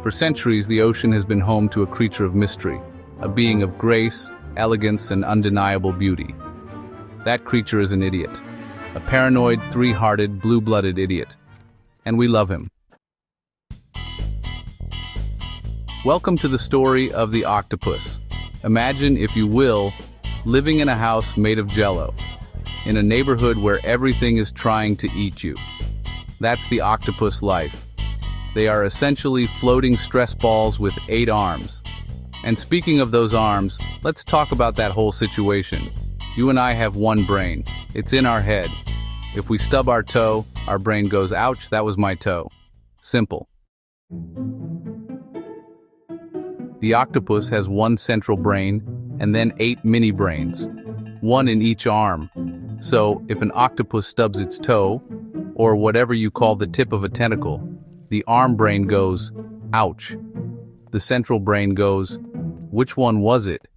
For centuries, the ocean has been home to a creature of mystery, a being of grace, elegance, and undeniable beauty. That creature is an idiot. A paranoid, three-hearted, blue-blooded idiot. And we love him. Welcome to the story of the octopus. Imagine, if you will, living in a house made of jello, in a neighborhood where everything is trying to eat you. That's the octopus life. They are essentially floating stress balls with 8 arms. And speaking of those arms, let's talk about that whole situation. You and I have one brain. It's in our head. If we stub our toe, our brain goes, ouch, that was my toe. Simple. The octopus has one central brain and then 8 mini brains, one in each arm. So if an octopus stubs its toe, or whatever you call the tip of a tentacle, the arm brain goes, ouch. The central brain goes, which one was it?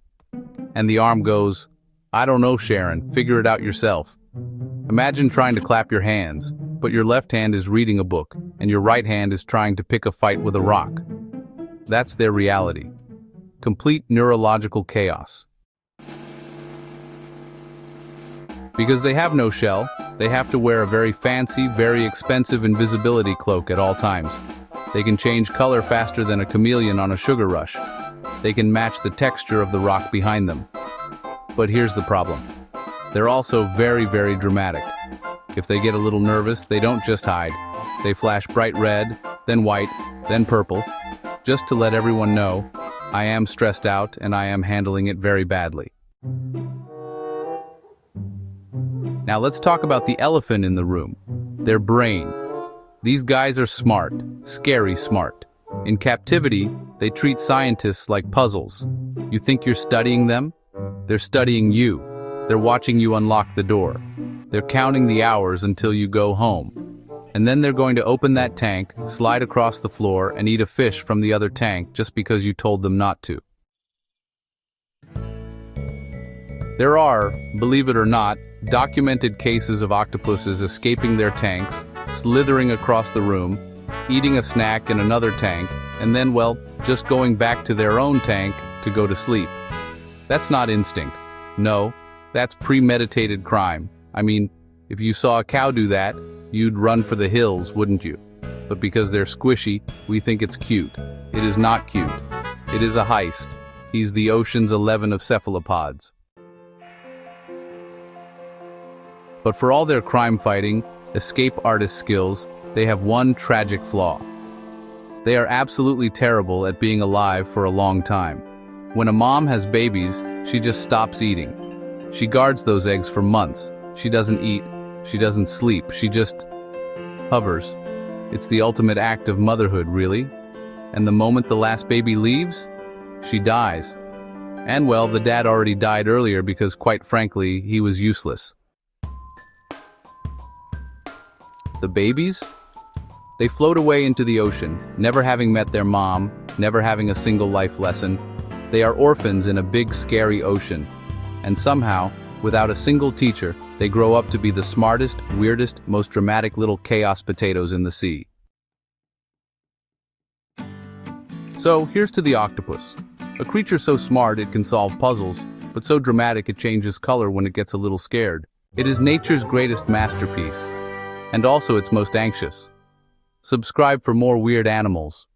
And the arm goes, I don't know, Sharon, figure it out yourself. Imagine trying to clap your hands, but your left hand is reading a book, and your right hand is trying to pick a fight with a rock. That's their reality. Complete neurological chaos. Because they have no shell, they have to wear a very fancy, very expensive invisibility cloak at all times. They can change color faster than a chameleon on a sugar rush. They can match the texture of the rock behind them. But here's the problem. They're also very, very dramatic. If they get a little nervous, they don't just hide. They flash bright red, then white, then purple, just to let everyone know, I am stressed out and I am handling it very badly. Now let's talk about the elephant in the room, their brain. These guys are smart, scary smart. In captivity, they treat scientists like puzzles. You think you're studying them? They're studying you. They're watching you unlock the door. They're counting the hours until you go home. And then they're going to open that tank, slide across the floor, and eat a fish from the other tank just because you told them not to. There are, believe it or not, documented cases of octopuses escaping their tanks, slithering across the room, eating a snack in another tank, and then, well, just going back to their own tank to go to sleep. That's not instinct. No, that's premeditated crime. I mean, if you saw a cow do that, you'd run for the hills, wouldn't you? But because they're squishy, we think it's cute. It is not cute. It is a heist. He's the ocean's 11 of cephalopods. But for all their crime-fighting, escape artist skills, they have one tragic flaw. They are absolutely terrible at being alive for a long time. When a mom has babies, she just stops eating. She guards those eggs for months. She doesn't eat. She doesn't sleep. She just hovers. It's the ultimate act of motherhood, really. And the moment the last baby leaves, she dies. And well, the dad already died earlier because, quite frankly, he was useless. The babies? They float away into the ocean, never having met their mom, never having a single life lesson. They are orphans in a big, scary ocean. And somehow, without a single teacher, they grow up to be the smartest, weirdest, most dramatic little chaos potatoes in the sea. So, here's to the octopus. A creature so smart it can solve puzzles, but so dramatic it changes color when it gets a little scared. It is nature's greatest masterpiece, and also its most anxious. Subscribe for more weird animals.